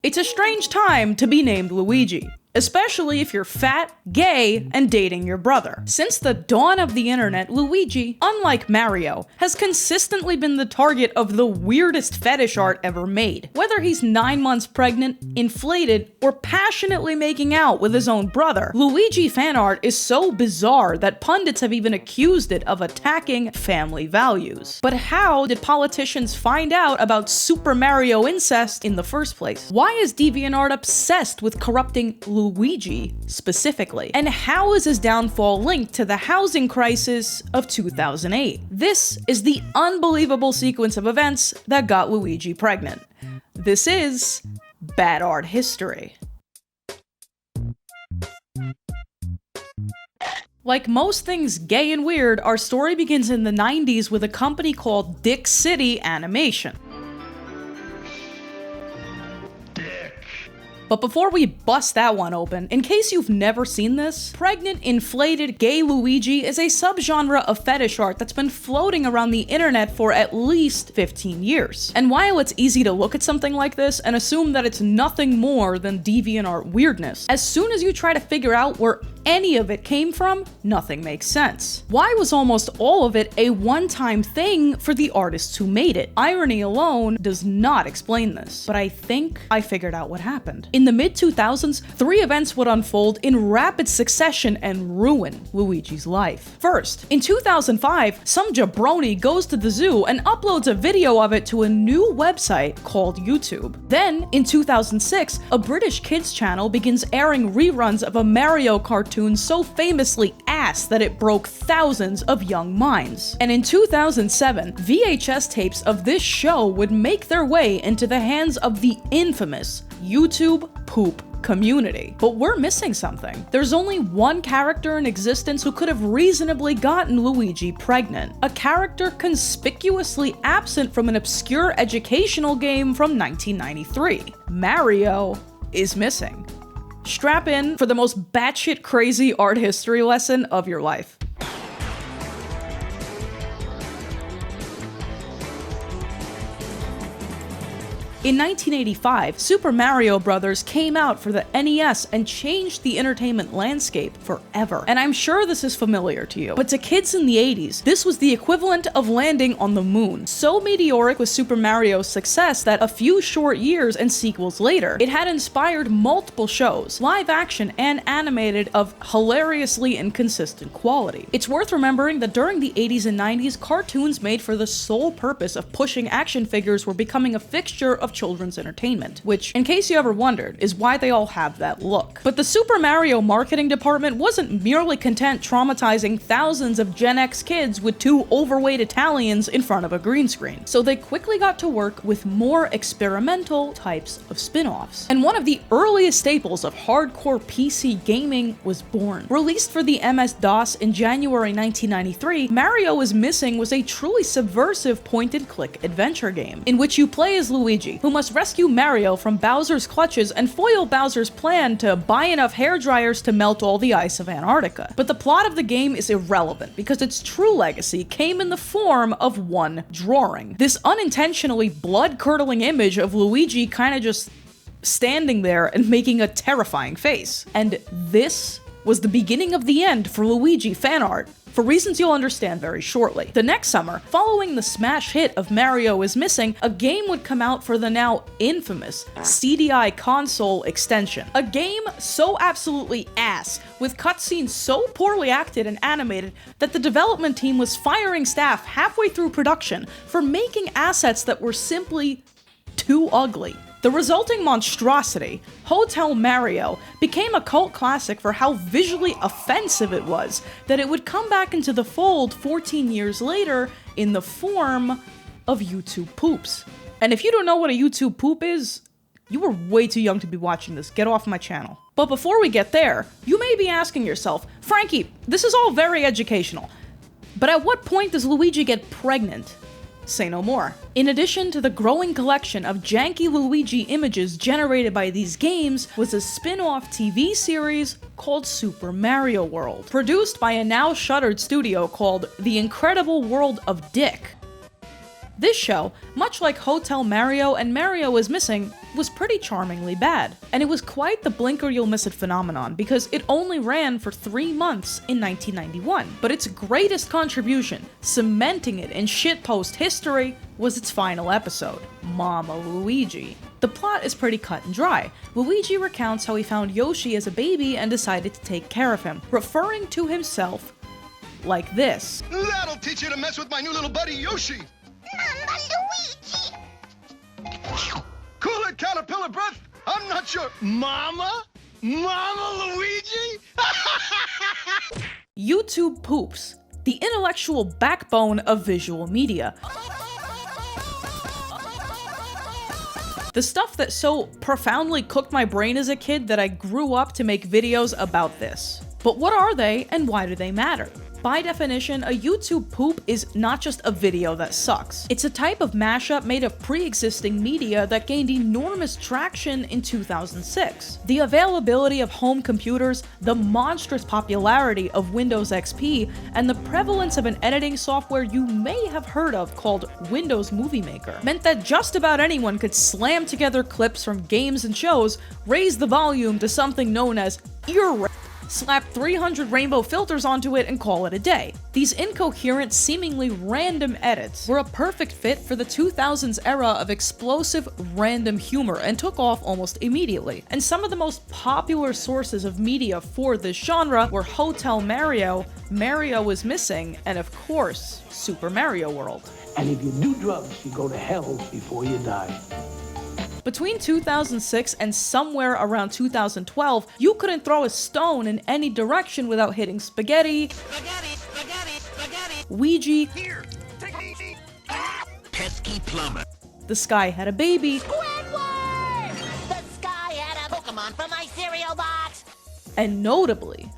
It's a strange time to be named Luigi, especially if you're fat, gay, and dating your brother. Since the dawn of the internet, Luigi, unlike Mario, has consistently been the target of the weirdest fetish art ever made. Whether he's 9 months pregnant, inflated, or passionately making out with his own brother, Luigi fan art is so bizarre that pundits have even accused it of attacking family values. But how did politicians find out about Super Mario incest in the first place? Why is DeviantArt obsessed with corrupting Luigi specifically? And how is his downfall linked to the housing crisis of 2008? This is the unbelievable sequence of events that got Luigi pregnant. This is Bad Art History. Like most things gay and weird, our story begins in the 90s with a company called Dick City Animation. But before we bust that one open, in case you've never seen this, pregnant, inflated, gay Luigi is a subgenre of fetish art that's been floating around the internet for at least 15 years. And while it's easy to look at something like this and assume that it's nothing more than DeviantArt weirdness, as soon as you try to figure out where any of it came from, nothing makes sense. Why was almost all of it a one-time thing for the artists who made it? Irony alone does not explain this, but I think I figured out what happened. In the mid-2000s, 3 events would unfold in rapid succession and ruin Luigi's life. First, in 2005, some jabroni goes to the zoo and uploads a video of it to a new website called YouTube. Then, in 2006, a British kids channel begins airing reruns of a Mario cartoon so famously ass that it broke thousands of young minds. And in 2007, VHS tapes of this show would make their way into the hands of the infamous YouTube poop community. But we're missing something. There's only one character in existence who could have reasonably gotten Luigi pregnant. A character conspicuously absent from an obscure educational game from 1993. Mario is missing. Strap in for the most batshit crazy art history lesson of your life. In 1985, Super Mario Bros. Came out for the NES and changed the entertainment landscape forever. And I'm sure this is familiar to you, but to kids in the 80s, this was the equivalent of landing on the moon. So meteoric was Super Mario's success that a few short years and sequels later, it had inspired multiple shows, live action and animated, of hilariously inconsistent quality. It's worth remembering that during the 80s and 90s, cartoons made for the sole purpose of pushing action figures were becoming a fixture of children's entertainment, which, in case you ever wondered, is why they all have that look. But the Super Mario marketing department wasn't merely content traumatizing thousands of Gen X kids with 2 overweight Italians in front of a green screen. So they quickly got to work with more experimental types of spin-offs. And one of the earliest staples of hardcore PC gaming was born. Released for the MS-DOS in January 1993, Mario is Missing was a truly subversive point-and-click adventure game, in which you play as Luigi, who must rescue Mario from Bowser's clutches and foil Bowser's plan to buy enough hairdryers to melt all the ice of Antarctica. But the plot of the game is irrelevant because its true legacy came in the form of one drawing. This unintentionally blood-curdling image of Luigi kinda just standing there and making a terrifying face. And this was the beginning of the end for Luigi fan art, for reasons you'll understand very shortly. The next summer, following the smash hit of Mario is Missing, a game would come out for the now infamous CDI console extension. A game so absolutely ass, with cutscenes so poorly acted and animated that the development team was firing staff halfway through production for making assets that were simply too ugly. The resulting monstrosity, Hotel Mario, became a cult classic for how visually offensive it was that it would come back into the fold 14 years later in the form of YouTube poops. And if you don't know what a YouTube poop is, you were way too young to be watching this. Get off my channel. But before we get there, you may be asking yourself, Frankie, this is all very educational, but at what point does Luigi get pregnant? Say no more. In addition to the growing collection of janky Luigi images generated by these games was a spin-off TV series called Super Mario World, produced by a now shuttered studio called The Incredible World of Dick. This show, much like Hotel Mario and Mario is Missing, was pretty charmingly bad. And it was quite the blinker you'll miss it phenomenon because it only ran for 3 months in 1991. But its greatest contribution, cementing it in shitpost history, was its final episode, Mama Luigi. The plot is pretty cut and dry. Luigi recounts how he found Yoshi as a baby and decided to take care of him, referring to himself like this. That'll teach you to mess with my new little buddy Yoshi! Mama Luigi! Cool it, caterpillar breath! I'm not your mama? Mama Luigi? YouTube poops, the intellectual backbone of visual media. The stuff that so profoundly cooked my brain as a kid that I grew up to make videos about this. But what are they and why do they matter? By definition, a YouTube poop is not just a video that sucks. It's a type of mashup made of pre-existing media that gained enormous traction in 2006. The availability of home computers, the monstrous popularity of Windows XP, and the prevalence of an editing software you may have heard of called Windows Movie Maker meant that just about anyone could slam together clips from games and shows, raise the volume to something known as ear slap 300 rainbow filters onto it and call it a day. These incoherent, seemingly random edits were a perfect fit for the 2000s era of explosive, random humor and took off almost immediately. And some of the most popular sources of media for this genre were Hotel Mario, Mario is Missing, and of course, Super Mario World. And if you do drugs, you go to hell before you die. Between 2006 and somewhere around 2012, you couldn't throw a stone in any direction without hitting spaghetti, Ouija, Here, take me. Pesky plumber. The Sky Had a Baby, Squidward! The sky had a Pokemon from my cereal box! and notably,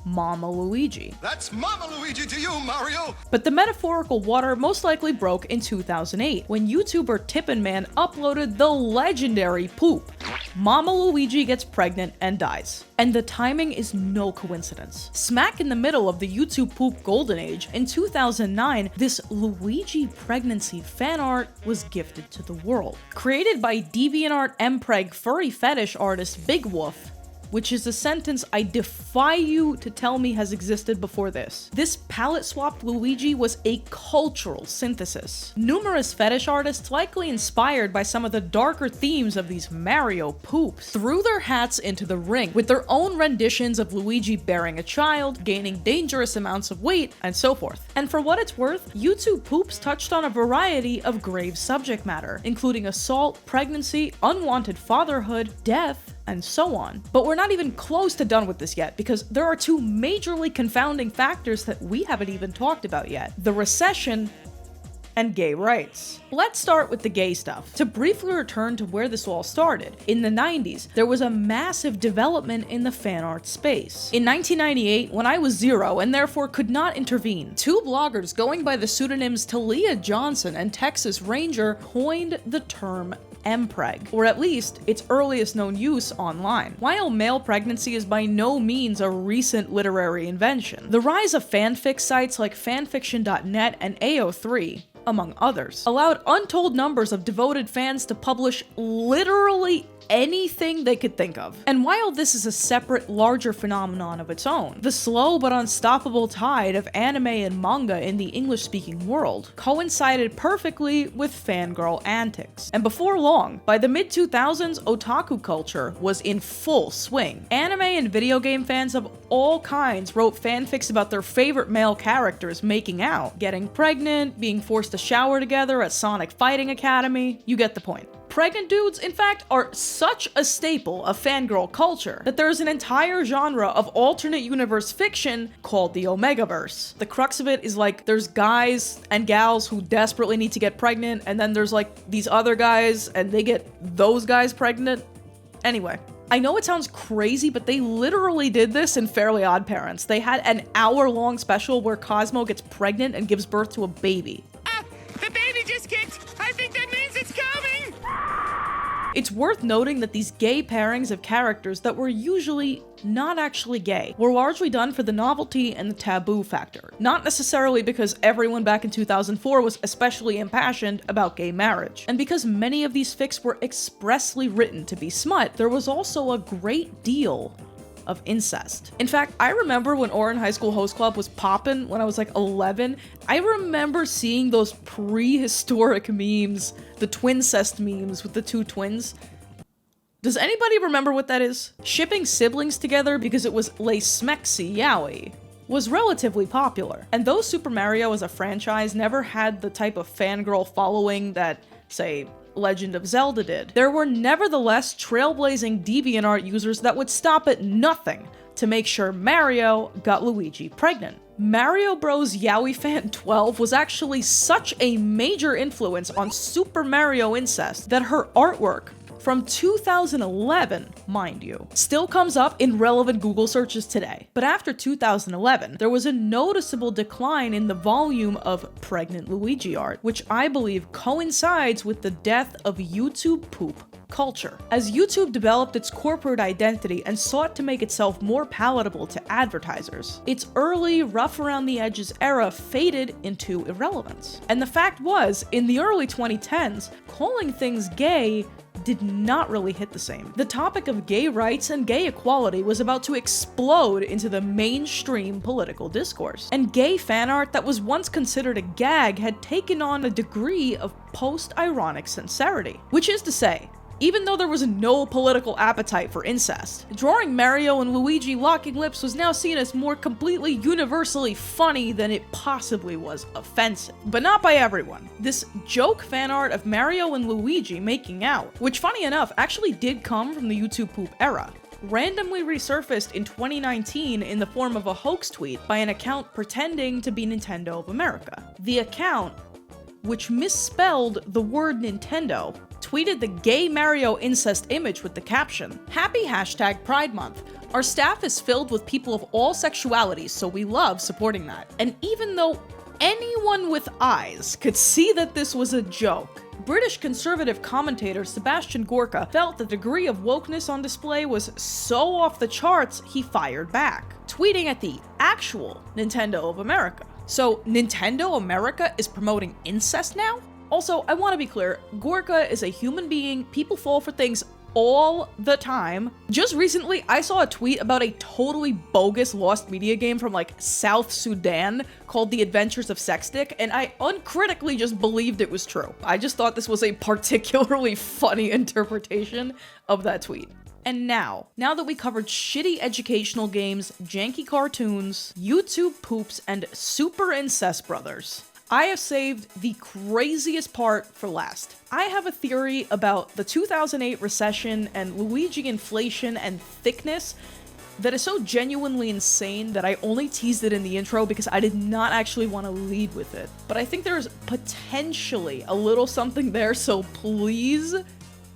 Mama Luigi. That's Mama Luigi to you, Mario! But the metaphorical water most likely broke in 2008, when YouTuber Tippin' Man uploaded the legendary poop. Mama Luigi gets pregnant and dies. And the timing is no coincidence. Smack in the middle of the YouTube poop golden age, in 2009, this Luigi pregnancy fan art was gifted to the world. Created by DeviantArt mpreg furry fetish artist Big Wolf, which is a sentence I defy you to tell me has existed before this. This palette-swapped Luigi was a cultural synthesis. Numerous fetish artists, likely inspired by some of the darker themes of these Mario poops, threw their hats into the ring with their own renditions of Luigi bearing a child, gaining dangerous amounts of weight, and so forth. And for what it's worth, YouTube poops touched on a variety of grave subject matter, including assault, pregnancy, unwanted fatherhood, death, and so on. But we're not even close to done with this yet, because there are two majorly confounding factors that we haven't even talked about yet: the recession and gay rights. Let's start with the gay stuff. To briefly return to where this all started, in the 90s, there was a massive development in the fan art space. In 1998, when I was 0 and therefore could not intervene, two bloggers going by the pseudonyms Talia Johnson and Texas Ranger coined the term mpreg, or at least its earliest known use online. While male pregnancy is by no means a recent literary invention, the rise of fanfic sites like fanfiction.net and AO3, among others, allowed untold numbers of devoted fans to publish literally anything they could think of. And while this is a separate, larger phenomenon of its own, the slow but unstoppable tide of anime and manga in the English-speaking world coincided perfectly with fangirl antics. And before long, by the mid-2000s, otaku culture was in full swing. Anime and video game fans of all kinds wrote fanfics about their favorite male characters making out, getting pregnant, being forced to shower together at Sonic Fighting Academy. You get the point. Pregnant dudes, in fact, are such a staple of fangirl culture that there is an entire genre of alternate universe fiction called the Omegaverse. The crux of it is like there's guys and gals who desperately need to get pregnant, and then there's like these other guys and they get those guys pregnant. Anyway, I know it sounds crazy, but they literally did this in Fairly Odd Parents. They had an hour-long special where Cosmo gets pregnant and gives birth to a baby. The baby just kicked. I think that means it's coming. It's worth noting that these gay pairings of characters that were usually not actually gay were largely done for the novelty and the taboo factor, not necessarily because everyone back in 2004 was especially impassioned about gay marriage. And because many of these fics were expressly written to be smut, there was also a great deal of incest. In fact, I remember when Ouran High School Host Club was poppin' when I was like 11, I remember seeing those prehistoric memes, the twincest memes with the two twins. Does anybody remember what that is? Shipping siblings together because it was le smexy yaoi was relatively popular. And though Super Mario as a franchise never had the type of fangirl following that, say, Legend of Zelda did, there were nevertheless trailblazing DeviantArt users that would stop at nothing to make sure Mario got Luigi pregnant. Mario Bros. Yaoi Fan 12 was actually such a major influence on Super Mario incest that her artwork from 2011, mind you, still comes up in relevant Google searches today. But after 2011, there was a noticeable decline in the volume of pregnant Luigi art, which I believe coincides with the death of YouTube poop culture. As YouTube developed its corporate identity and sought to make itself more palatable to advertisers, its early rough around the edges era faded into irrelevance. And the fact was, in the early 2010s, calling things gay did not really hit the same. The topic of gay rights and gay equality was about to explode into the mainstream political discourse. And gay fan art that was once considered a gag had taken on a degree of post-ironic sincerity. Which is to say, even though there was no political appetite for incest, drawing Mario and Luigi locking lips was now seen as more completely universally funny than it possibly was offensive. But not by everyone. This joke fan art of Mario and Luigi making out, which funny enough actually did come from the YouTube poop era, randomly resurfaced in 2019 in the form of a hoax tweet by an account pretending to be Nintendo of America. The account, which misspelled the word Nintendo, tweeted the gay Mario incest image with the caption, "Happy #Pride Month. Our staff is filled with people of all sexualities, so we love supporting that." And even though anyone with eyes could see that this was a joke, British conservative commentator Sebastian Gorka felt the degree of wokeness on display was so off the charts, he fired back, tweeting at the actual Nintendo of America. So Nintendo America is promoting incest now? Also, I want to be clear, Gorka is a human being, people fall for things all the time. Just recently, I saw a tweet about a totally bogus lost media game from like South Sudan called The Adventures of Sexstick, and I uncritically just believed it was true. I just thought this was a particularly funny interpretation of that tweet. And now that we covered shitty educational games, janky cartoons, YouTube poops, and super incest brothers, I have saved the craziest part for last. I have a theory about the 2008 recession and Luigi inflation and thickness that is so genuinely insane that I only teased it in the intro because I did not actually want to lead with it. But I think there's potentially a little something there, so please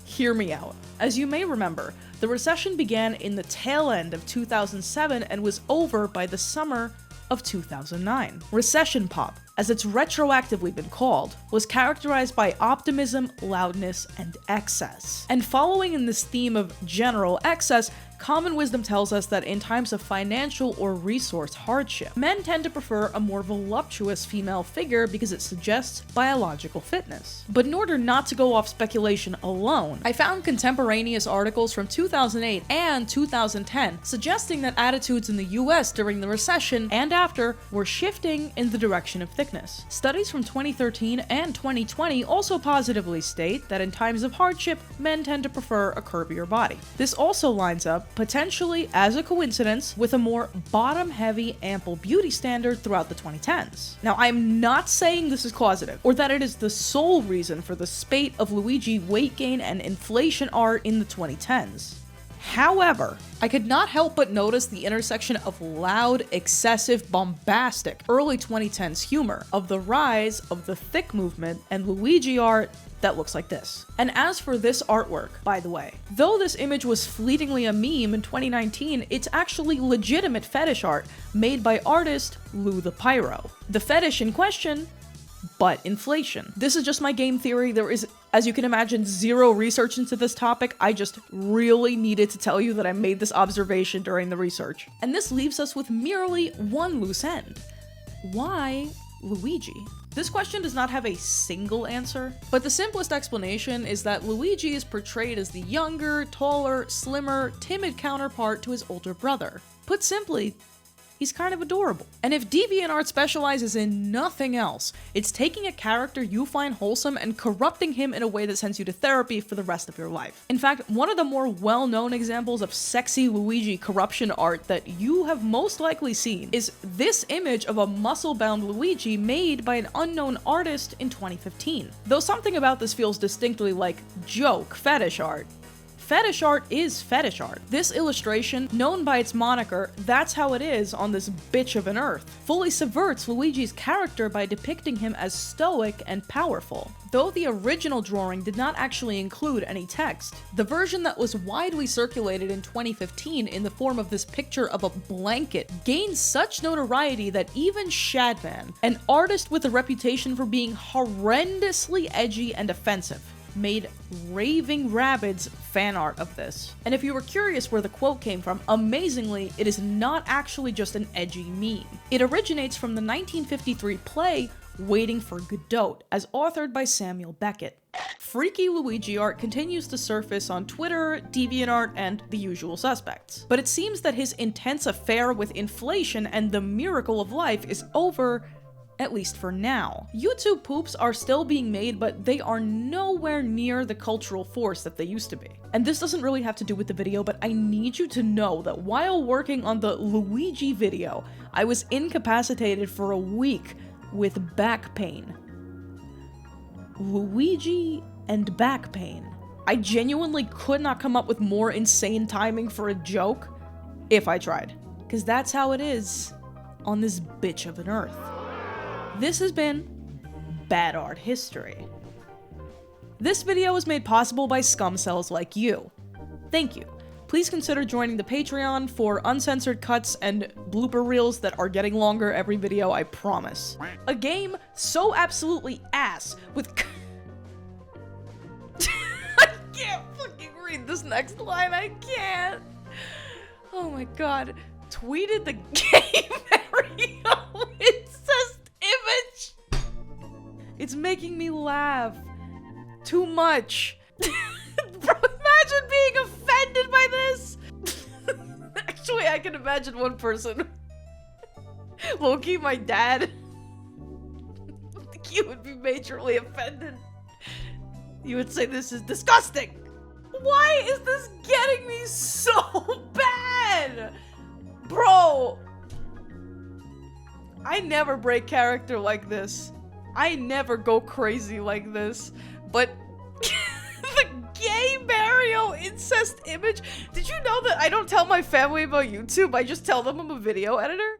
hear me out. As you may remember, the recession began in the tail end of 2007 and was over by the summer of 2009. Recession pop, as it's retroactively been called, was characterized by optimism, loudness, and excess. And following in this theme of general excess, common wisdom tells us that in times of financial or resource hardship, men tend to prefer a more voluptuous female figure because it suggests biological fitness. But in order not to go off speculation alone, I found contemporaneous articles from 2008 and 2010 suggesting that attitudes in the US during the recession and after were shifting in the direction of thickness. Studies from 2013 and 2020 also positively state that in times of hardship, men tend to prefer a curvier body. This also lines up, potentially as a coincidence, with a more bottom-heavy, ample beauty standard throughout the 2010s. Now, I'm not saying this is causative, or that it is the sole reason for the spate of Luigi weight gain and inflation art in the 2010s. However, I could not help but notice the intersection of loud, excessive, bombastic early 2010s humor of the rise of the thick movement and Luigi art that looks like this. And as for this artwork, by the way, though this image was fleetingly a meme in 2019, it's actually legitimate fetish art made by artist Lou the Pyro. The fetish in question, butt inflation. This is just my game theory. There is As you can imagine, zero research into this topic. I just really needed to tell you that I made this observation during the research. And this leaves us with merely one loose end. Why Luigi? This question does not have a single answer, but the simplest explanation is that Luigi is portrayed as the younger, taller, slimmer, timid counterpart to his older brother. Put simply, he's kind of adorable. And if DeviantArt specializes in nothing else, it's taking a character you find wholesome and corrupting him in a way that sends you to therapy for the rest of your life. In fact, one of the more well-known examples of sexy Luigi corruption art that you have most likely seen is this image of a muscle-bound Luigi made by an unknown artist in 2015. Though something about this feels distinctly like joke fetish art. Fetish art is fetish art. This illustration, known by its moniker, That's How It Is on This Bitch of an Earth, fully subverts Luigi's character by depicting him as stoic and powerful. Though the original drawing did not actually include any text, the version that was widely circulated in 2015 in the form of this picture of a blanket gained such notoriety that even Shadman, an artist with a reputation for being horrendously edgy and offensive, made raving rabbids fan art of this. And if you were curious where the quote came from, amazingly, it is not actually just an edgy meme. It originates from the 1953 play Waiting for Godot, as authored by Samuel Beckett. Freaky Luigi art continues to surface on Twitter, DeviantArt, and the usual suspects. But it seems that his intense affair with inflation and the miracle of life is over, at least for now. YouTube poops are still being made, but they are nowhere near the cultural force that they used to be. And this doesn't really have to do with the video, but I need you to know that while working on the Luigi video, I was incapacitated for a week with back pain. Luigi and back pain. I genuinely could not come up with more insane timing for a joke if I tried. Because that's how it is on this bitch of an earth. This has been Bad Art History. This video was made possible by scum cells like you. Thank you. Please consider joining the Patreon for uncensored cuts and blooper reels that are getting longer every video, I promise. A game so absolutely ass with I can't fucking read this next line, I can't. Oh my god. Tweeted the game Mario incest image. It's making me laugh too much. Bro, imagine being offended by this. Actually, I can imagine one person. Loki, my dad. I think you would be majorly offended. You would say this is disgusting. Why is this getting me so bad? Bro, I never break character like this. I never go crazy like this. But the gay Mario incest image. Did you know that I don't tell my family about YouTube? I just tell them I'm a video editor?